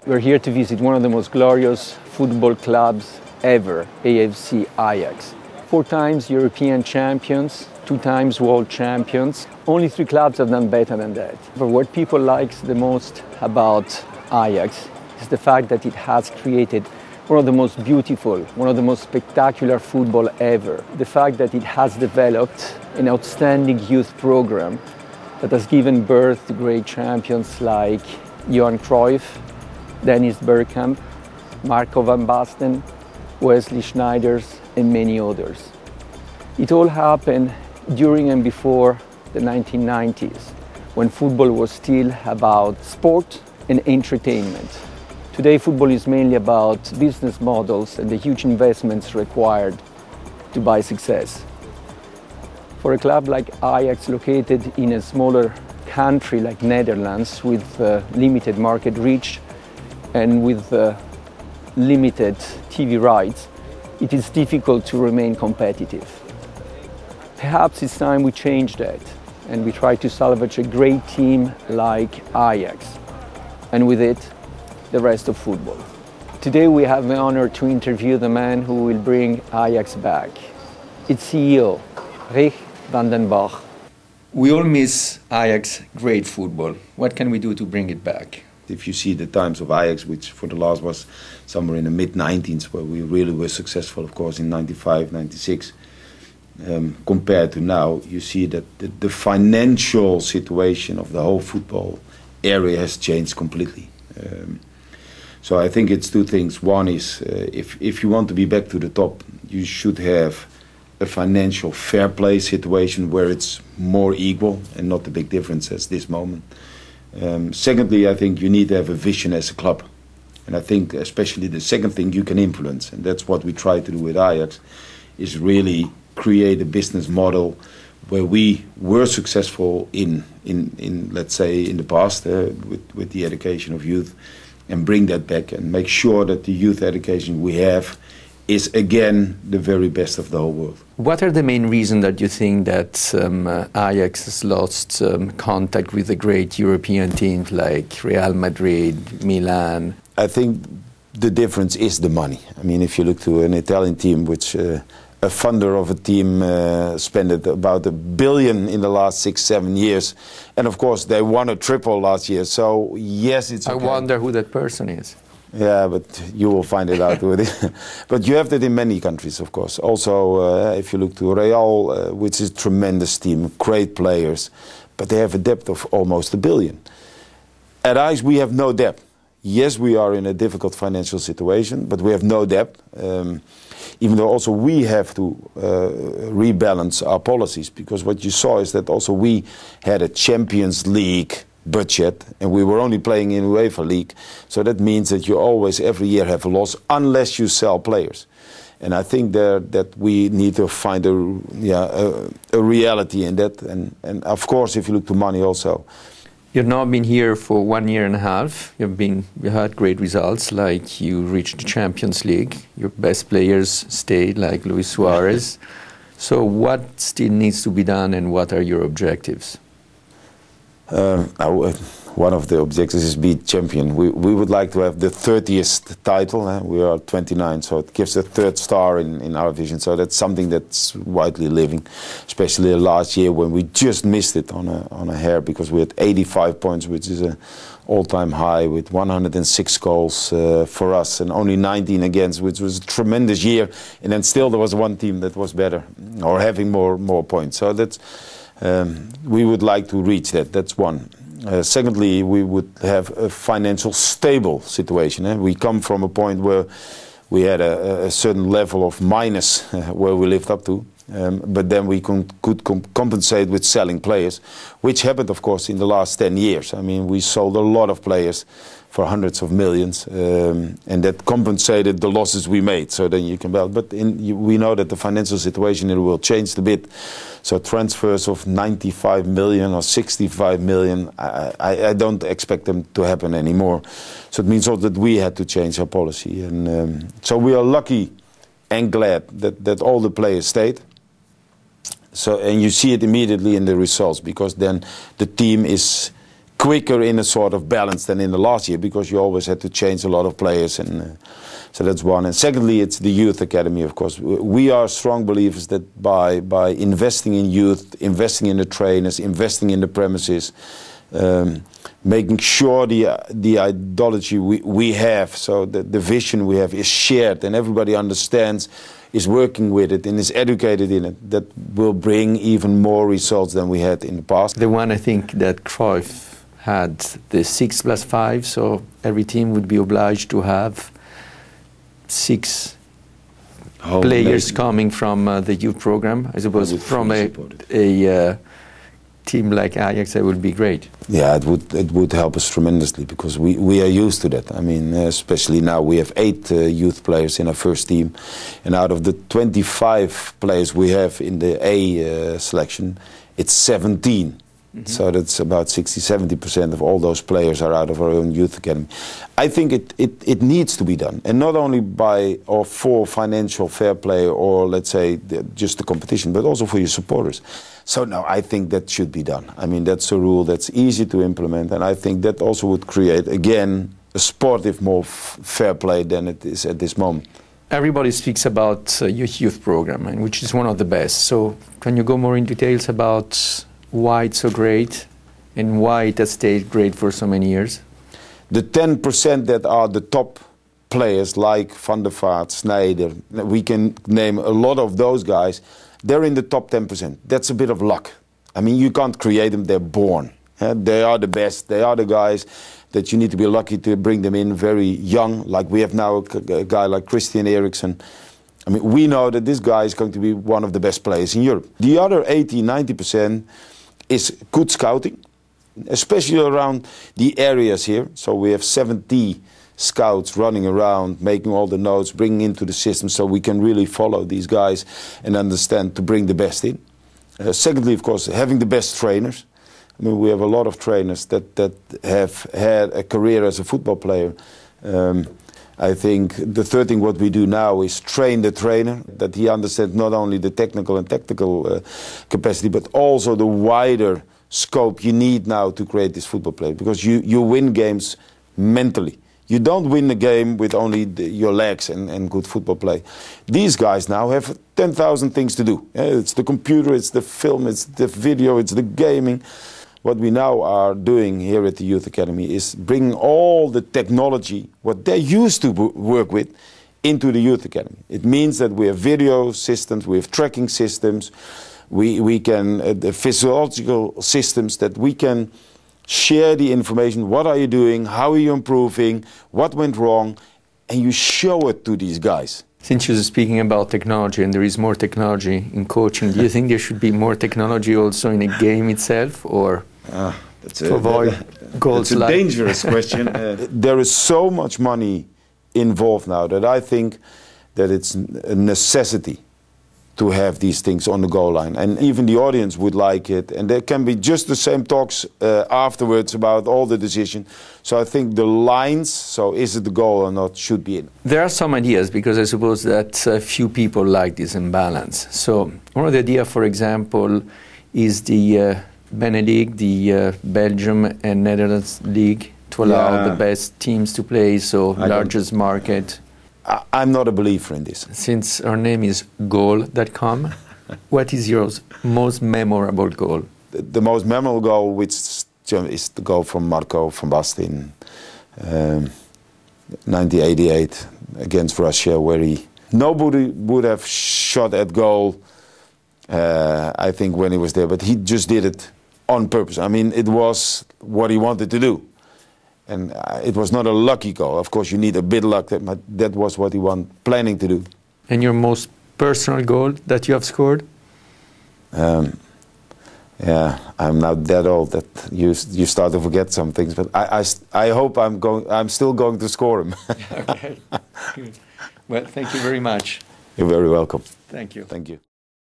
We're here to visit one of the most glorious football clubs ever, AFC Ajax. 4 times European champions, 2 times world champions. Only 3 clubs have done better than that. But what people like the most about Ajax is the fact that it has created one of the most beautiful, one of the most spectacular football ever. The fact that it has developed an outstanding youth program that has given birth to great champions like Johan Cruyff, Dennis Bergkamp, Marco van Basten, Wesley Sneijder, and many others. It all happened during and before the 1990s, when football was still about sport and entertainment. Today, football is mainly about business models and the huge investments required to buy success. For a club like Ajax, located in a smaller country like Netherlands, with limited market reach and with limited TV rights, it is difficult to remain competitive. Perhaps it's time we change that and we try to salvage a great team like Ajax, and with it, the rest of football. Today we have the honor to interview the man who will bring Ajax back. Its CEO, Rick van den Bach. We all miss Ajax great football. What can we do to bring it back? If you see the times of Ajax, which for the last was somewhere in the mid-90s, where we really were successful, of course, in 95, 96, compared to now, you see that the financial situation of the whole football area has changed completely. So I think it's 2 things. One is, if you want to be back to the top, you should have a financial fair play situation where it's more equal and not the big difference at this moment. Secondly, I think you need to have a vision as a club. And I think especially the second thing you can influence, and that's what we try to do with Ajax, is really create a business model where we were successful in let's say, in the past with the education of youth, and bring that back and make sure that the youth education we have is again the very best of the whole world. What are the main reasons that you think that Ajax has lost contact with the great European teams like Real Madrid, Milan? I think the difference is the money. I mean, if you look to an Italian team, which a funder of a team spent about $1 billion in the last 6-7 years, and of course they won a triple last year. So yes, it's okay. I wonder who that person is. Yeah, but you will find it out with it. But you have that in many countries, of course. Also, if you look to Real, which is a tremendous team, great players, but they have a debt of almost $1 billion. At Ajax, we have no debt. Yes, we are in a difficult financial situation, but we have no debt. Even though also we have to rebalance our policies, because what you saw is that also we had a Champions League budget and we were only playing in UEFA League. So that means that you always every year have a loss unless you sell players. And I think that we need to find a reality in that. And of course, if you look to money also. You've now been here for 1.5 years. You had great results, like you reached the Champions League. Your best players stayed, like Luis Suarez. So what still needs to be done, and what are your objectives? One of the objectives is be champion. We would like to have the 30th title. We are 29, so it gives a 3rd star in our vision. So that's something that's widely living, especially last year when we just missed it on a hair, because we had 85 points, which is an all-time high, with 106 goals for us and only 19 against, which was a tremendous year. And then still there was one team that was better or having more points. So that's we would like to reach that. That's one. Secondly, we would have a financial stable situation. We come from a point where we had a certain level of minus where we lived up to, but then we could compensate with selling players, which happened, of course, in the last 10 years. I mean, we sold a lot of players for hundreds of millions, and that compensated the losses we made. So then you can build. But we know that the financial situation in the world changed a bit. So transfers of 95 million or 65 million, I don't expect them to happen anymore. So it means also that we had to change our policy. And so we are lucky and glad that all the players stayed. So, and you see it immediately in the results, because then the team is quicker in a sort of balance than in the last year, because you always had to change a lot of players, and so that's one. And secondly, it's the youth academy, of course. We are strong believers that by investing in youth, investing in the trainers, investing in the premises, making sure the ideology we have, so that the vision we have is shared and everybody understands, is working with it and is educated in it, that will bring even more results than we had in the past. The one, I think, that Cruyff had, the 6+5, so every team would be obliged to have 6 players coming from the youth program. I suppose from a team like Ajax, that would be great. Yeah, it would help us tremendously, because we are used to that. I mean, especially now we have 8 youth players in our first team, and out of the 25 players we have in the A selection, it's 17. So that's about 60–70% of all those players are out of our own youth academy. I think it needs to be done, and not only by or for financial fair play, or let's say just the competition, but also for your supporters. So no, I think that should be done. I mean, that's a rule that's easy to implement, and I think that also would create, again, a sportive more fair play than it is at this moment. Everybody speaks about your youth program, and which is one of the best. So can you go more in details about why it's so great and why it has stayed great for so many years? The 10% that are the top players, like Van der Vaart, Sneijder, we can name a lot of those guys, they're in the top 10%. That's a bit of luck. I mean, you can't create them, they're born. They are the best, they are the guys that you need to be lucky to bring them in very young. Like we have now a guy like Christian Eriksen. I mean, we know that this guy is going to be one of the best players in Europe. The other 80–90% is good scouting, especially around the areas here. So we have 70 scouts running around, making all the notes, bringing into the system, so we can really follow these guys and understand to bring the best in. Secondly, of course, having the best trainers. I mean, we have a lot of trainers that have had a career as a football player. I think the third thing what we do now is train the trainer, that he understands not only the technical and tactical capacity, but also the wider scope you need now to create this football play. Because you win games mentally. You don't win the game with only your legs and good football play. These guys now have 10,000 things to do. It's the computer, it's the film, it's the video, it's the gaming. What we now are doing here at the Youth Academy is bringing all the technology, what they used to work with, into the Youth Academy. It means that we have video systems, we have tracking systems, we can, the physiological systems, that we can share the information. What are you doing? How are you improving? What went wrong? And you show it to these guys. Since you're speaking about technology, and there is more technology in coaching, do you think there should be more technology also in a game itself, or to avoid goals? That's a dangerous question. There is so much money involved now that I think that it's a necessity to have these things on the goal line, and even the audience would like it, and there can be just the same talks afterwards about all the decisions. So I think the lines, so is it the goal or not, should be in. There are some ideas, because I suppose that few people like this imbalance. So one of the ideas, for example, is the BeNe League, the Belgium and Netherlands League, to allow the best teams to play, so largest market. I'm not a believer in this. Since our name is goal.com, what is your most memorable goal? The most memorable goal, which is the goal from Marco van Basten in 1988 against Russia, where nobody would have shot at goal, I think, when he was there, but he just did it on purpose. I mean, it was what he wanted to do. And it was not a lucky goal. Of course, you need a bit of luck, but that was what he was planning to do. And your most personal goal that you have scored? Yeah, I'm not that old that you start to forget some things. But I hope I'm still going to score them. Okay. Good. Well, thank you very much. You're very welcome. Thank you. Thank you.